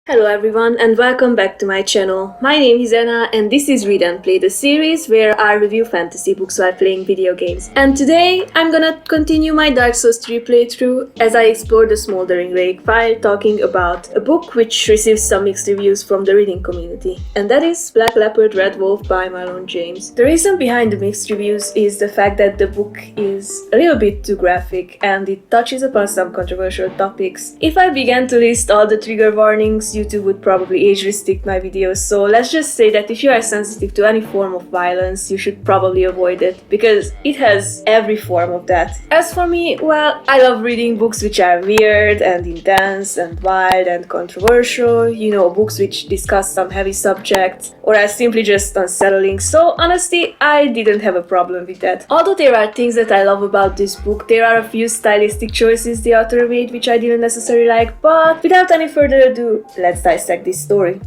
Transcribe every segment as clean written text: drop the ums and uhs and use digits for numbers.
Hello everyone and welcome back to my channel. My name is Anna and this is Read and Play, the series where I review fantasy books while playing video games. And today I'm gonna continue my Dark Souls 3 playthrough as I explore the Smoldering Lake while talking about a book which receives some mixed reviews from the reading community. And that is Black Leopard, Red Wolf by Marlon James. The reason behind the mixed reviews is the fact that the book is a little bit too graphic and it touches upon some controversial topics. If I began to list all the trigger warnings, YouTube would probably age restrict my videos, so let's just say that if you are sensitive to any form of violence, you should probably avoid it, because it has every form of that. As for me, well, I love reading books which are weird and intense and wild and controversial, books which discuss some heavy subjects, or are simply just unsettling, so honestly, I didn't have a problem with that. Although there are things that I love about this book, there are a few stylistic choices the author made which I didn't necessarily like, but without any further ado, let's dissect this story.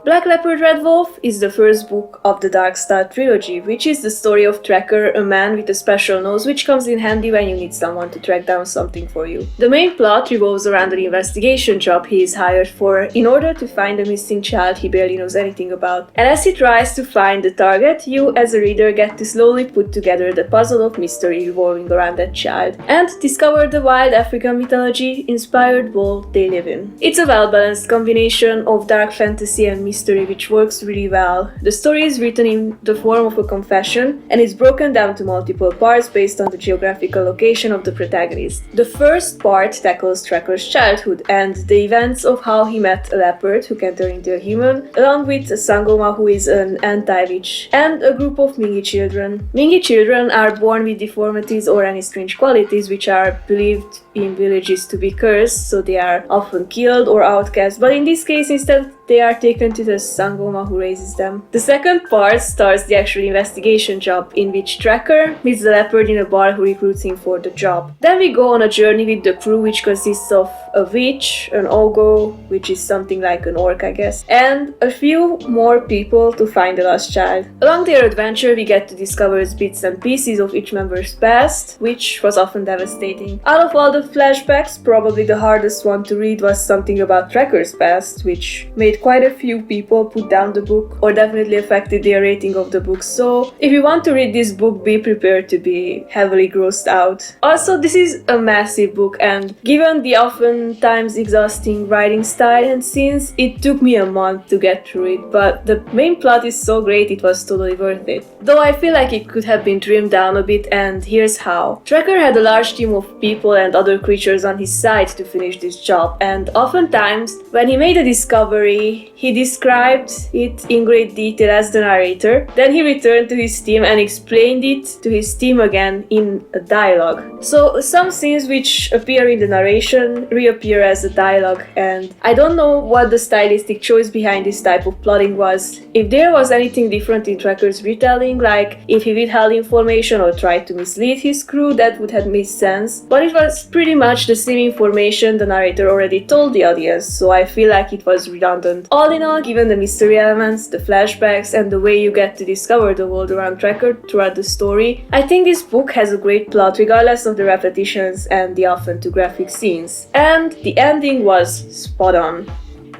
Black Leopard, Red Wolf is the first book of the Dark Star Trilogy, which is the story of Tracker, a man with a special nose which comes in handy when you need someone to track down something for you. The main plot revolves around an investigation job he is hired for in order to find a missing child he barely knows anything about. And as he tries to find the target, you as a reader get to slowly put together the puzzle of mystery revolving around that child, and discover the wild African mythology-inspired world they live in. It's a well-balanced combination of dark fantasy and mystery which works really well. The story is written in the form of a confession and is broken down to multiple parts based on the geographical location of the protagonist. The first part tackles Tracker's childhood and the events of how he met a leopard who can turn into a human, along with a Sangoma who is an anti-witch, and a group of Mingi children. Mingi children are born with deformities or any strange qualities which are believed in villages to be cursed, so they are often killed or outcast, but in this case instead they are taken to the Sangoma who raises them. The second part starts the actual investigation job, in which Tracker meets the leopard in a bar who recruits him for the job. Then we go on a journey with the crew, which consists of a witch, an ogo, which is something like an orc I guess, and a few more people to find the lost child. Along their adventure we get to discover bits and pieces of each member's past, which was often devastating. Out of all the flashbacks, probably the hardest one to read was something about Tracker's past, which made quite a few people put down the book or definitely affected their rating of the book. So if you want to read this book, be prepared to be heavily grossed out. Also, this is a massive book, and given the oftentimes exhausting writing style and scenes, it took me a month to get through it, but the main plot is so great it was totally worth it. Though I feel like it could have been trimmed down a bit, and here's how. Tracker had a large team of people and other creatures on his side to finish this job, and oftentimes when he made a discovery, he described it in great detail as the narrator. Then he returned to his team and explained it to his team again in a dialogue. So some scenes which appear in the narration reappear as a dialogue, and I don't know what the stylistic choice behind this type of plotting was. If there was anything different in Tracker's retelling, like if he withheld information or tried to mislead his crew, that would have made sense, but it was pretty much the same information the narrator already told the audience, so I feel like it was redundant. All in all, given the mystery elements, the flashbacks, and the way you get to discover the world around Tracker throughout the story, I think this book has a great plot regardless of the repetitions and the often too graphic scenes. And the ending was spot on.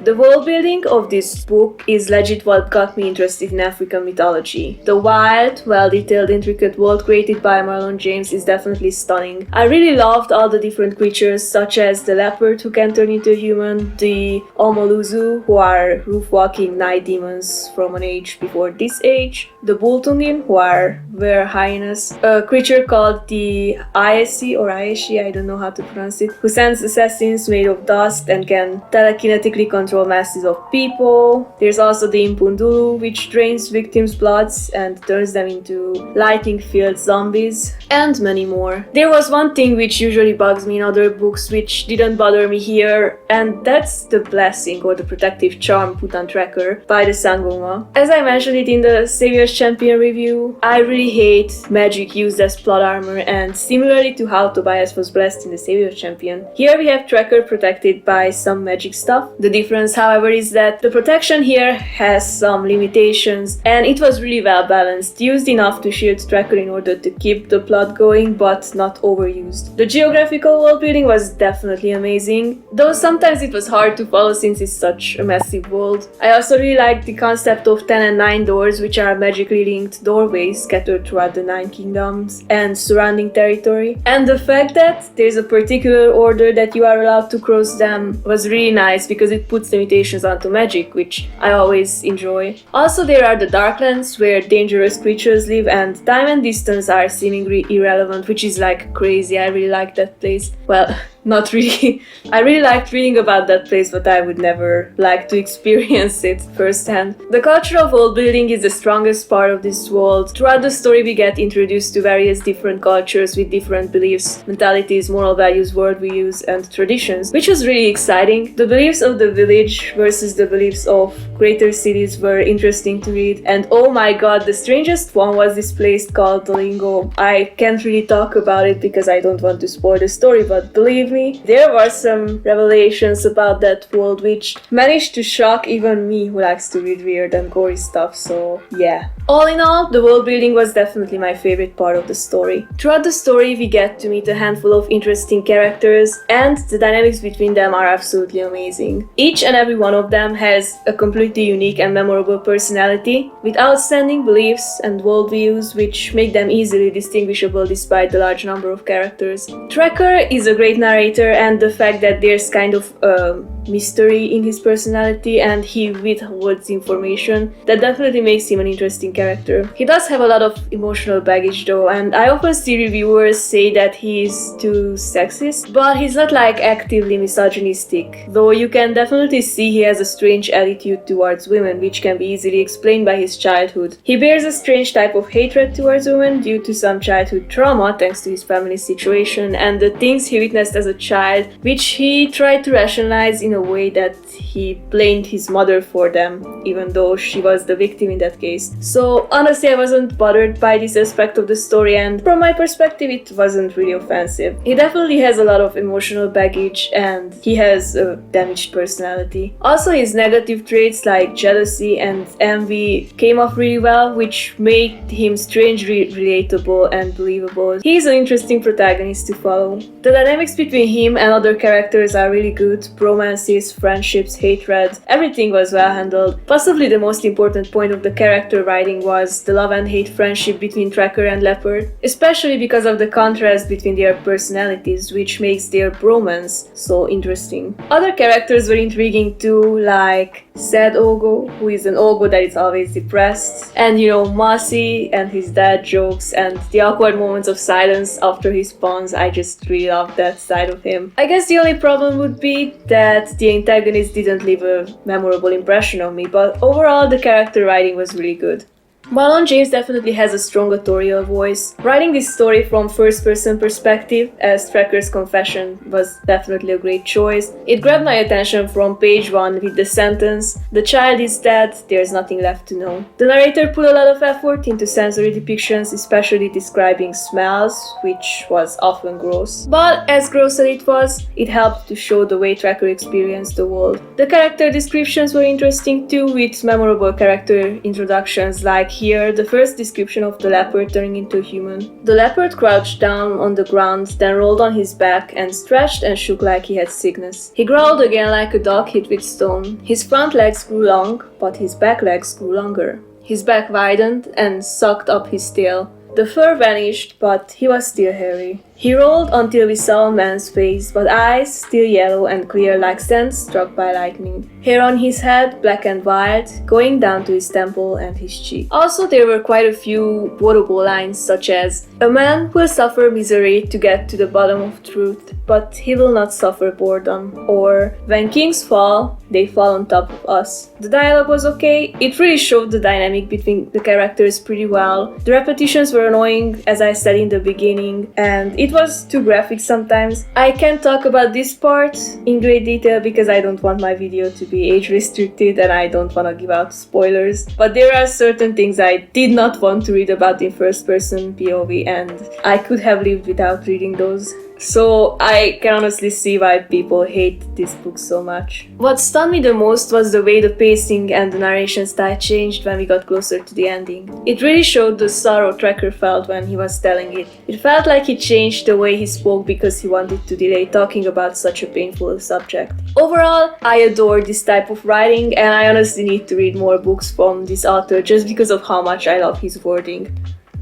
The world building of this book is legit what got me interested in African mythology. The wild, well-detailed, intricate world created by Marlon James is definitely stunning. I really loved all the different creatures, such as the leopard who can turn into a human, the Omoluzu, who are roof-walking night demons from an age before this age, the Bultungin, who are were hyenas, a creature called the Aesi or Aeshi, I don't know how to pronounce it, who sends assassins made of dust and can telekinetically control masses of people. There's also the Impundulu, which drains victims' bloods and turns them into lightning-filled zombies, and many more. There was one thing which usually bugs me in other books which didn't bother me here, and that's the blessing or the protective charm put on Tracker by the Sangoma. As I mentioned it in the Savior's Champion review, I really hate magic used as plot armor, and similarly to how Tobias was blessed in the Savior's Champion, here we have Tracker protected by some magic stuff. The difference difference, however, is that the protection here has some limitations, and it was really well balanced, used enough to shield Tracker in order to keep the plot going, but not overused. The geographical world building was definitely amazing, though sometimes it was hard to follow since it's such a massive world. I also really liked the concept of 10 and 9 doors, which are magically linked doorways scattered throughout the 9 kingdoms and surrounding territory. And the fact that there's a particular order that you are allowed to cross them was really nice because it puts limitations onto magic, which I always enjoy. Also, there are the Darklands where dangerous creatures live, and time and distance are seemingly irrelevant, which is like crazy. I really like that place. Well, not really. I really liked reading about that place, but I would never like to experience it firsthand. The culture of world building is the strongest part of this world. Throughout the story we get introduced to various different cultures with different beliefs, mentalities, moral values, worldviews, and traditions, which was really exciting. The beliefs of the village versus the beliefs of greater cities were interesting to read, and oh my god, the strangest one was this place called the Lingo. I can't really talk about it because I don't want to spoil the story, but believe me, there were some revelations about that world which managed to shock even me who likes to read weird and gory stuff, so yeah. All in all, the world building was definitely my favorite part of the story. Throughout the story we get to meet a handful of interesting characters, and the dynamics between them are absolutely amazing. Each and every one of them has a completely unique and memorable personality, with outstanding beliefs and worldviews which make them easily distinguishable despite the large number of characters. Tracker is a great narrator, and the fact that there's kind of a mystery in his personality and he withholds information, that definitely makes him an interesting character. He does have a lot of emotional baggage though, and I often see reviewers say that he's too sexist, but he's not like actively misogynistic, though you can definitely see he has a strange attitude towards women, which can be easily explained by his childhood. He bears a strange type of hatred towards women due to some childhood trauma thanks to his family situation and the things he witnessed as a child, which he tried to rationalize in a way that he blamed his mother for them, even though she was the victim in that case. So honestly, I wasn't bothered by this aspect of the story, and from my perspective it wasn't really offensive. He definitely has a lot of emotional baggage and he has a damaged personality. Also, his negative traits like jealousy and envy came off really well, which made him strangely relatable and believable. He's an interesting protagonist to follow. The dynamics between him and other characters are really good. Romances, friendships, hatred, everything was well handled. Possibly the most important point of the character writing was the love and hate friendship between Tracker and Leopard, especially because of the contrast between their personalities, which makes their bromance so interesting. Other characters were intriguing too, like Sad Ogo, who is an Ogo that is always depressed, and Mossy and his dad jokes and the awkward moments of silence after his puns. I just really love that side of him. I guess the only problem would be that the antagonist didn't leave a memorable impression on me, but overall the character writing was really good. Marlon James definitely has a strong authorial voice. Writing this story from first-person perspective, as Tracker's confession, was definitely a great choice. It grabbed my attention from page 1 with the sentence, "The child is dead, there's nothing left to know." The narrator put a lot of effort into sensory depictions, especially describing smells, which was often gross. But as gross as it was, it helped to show the way Tracker experienced the world. The character descriptions were interesting too, with memorable character introductions like here, the first description of the leopard turning into a human. The leopard crouched down on the ground, then rolled on his back and stretched and shook like he had sickness. He growled again like a dog hit with stone. His front legs grew long, but his back legs grew longer. His back widened and sucked up his tail. The fur vanished, but he was still hairy. He rolled until we saw a man's face, but eyes still yellow and clear like sands struck by lightning. Hair on his head, black and white, going down to his temple and his cheek. Also, there were quite a few quotable lines such as, "A man will suffer misery to get to the bottom of truth, but he will not suffer boredom," or "When kings fall, they fall on top of us." The dialogue was okay. It really showed the dynamic between the characters pretty well. The repetitions were annoying, as I said in the beginning, and it was too graphic sometimes. I can't talk about this part in great detail because I don't want my video to be age restricted and I don't want to give out spoilers, but there are certain things I did not want to read about in first person POV and I could have lived without reading those. So I can honestly see why people hate this book so much. What stunned me the most was the way the pacing and the narration style changed when we got closer to the ending. It really showed the sorrow Tracker felt when he was telling it. It felt like he changed the way he spoke because he wanted to delay talking about such a painful subject. Overall, I adore this type of writing, and I honestly need to read more books from this author just because of how much I love his wording.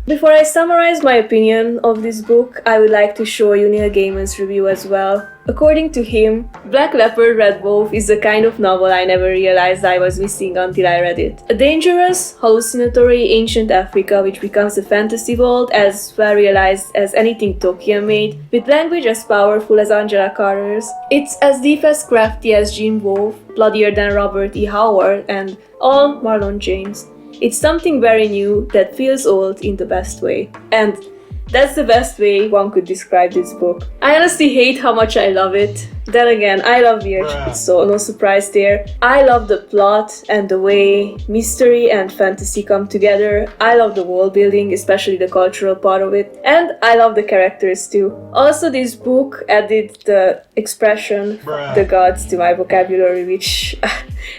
Before I summarize my opinion of this book, I would like to show you Neil Gaiman's review as well. According to him, Black Leopard Red Wolf is the kind of novel I never realized I was missing until I read it. A dangerous, hallucinatory ancient Africa which becomes a fantasy world as well realized as anything Tolkien made, with language as powerful as Angela Carter's. It's as deep as crafty as Gene Wolfe, bloodier than Robert E. Howard, and all Marlon James. It's something very new that feels old in the best way. And that's the best way one could describe this book. I honestly hate how much I love it. Then again, I love weird, so no surprise there. I love the plot and the way mystery and fantasy come together. I love the world building, especially the cultural part of it. And I love the characters too. Also, this book added the expression the gods to my vocabulary, which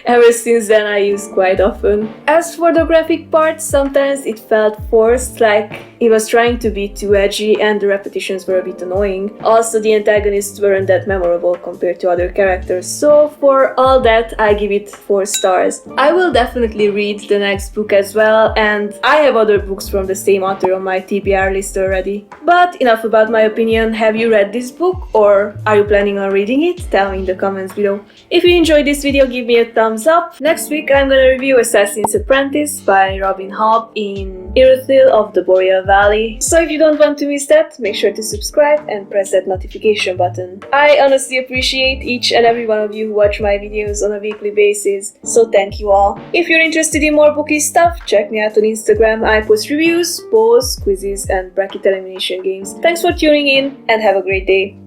ever since then I use quite often. As for the graphic part, sometimes it felt forced, like it was trying to be too edgy and the repetitions were a bit annoying. Also, the antagonists weren't that memorable compared to other characters, so for all that I give it 4 stars. I will definitely read the next book as well, and I have other books from the same author on my TBR list already. But enough about my opinion. Have you read this book, or are you planning on reading it? Tell me in the comments below. If you enjoyed this video, give me a thumbs up. Next week I'm gonna review Assassin's Apprentice by Robin Hobb in Erikson of the Boreal Valley. So if you don't want to miss that, make sure to subscribe and press that notification button. I honestly appreciate each and every one of you who watch my videos on a weekly basis, so thank you all. If you're interested in more booky stuff, check me out on Instagram. I post reviews, polls, quizzes, and bracket elimination games. Thanks for tuning in and have a great day.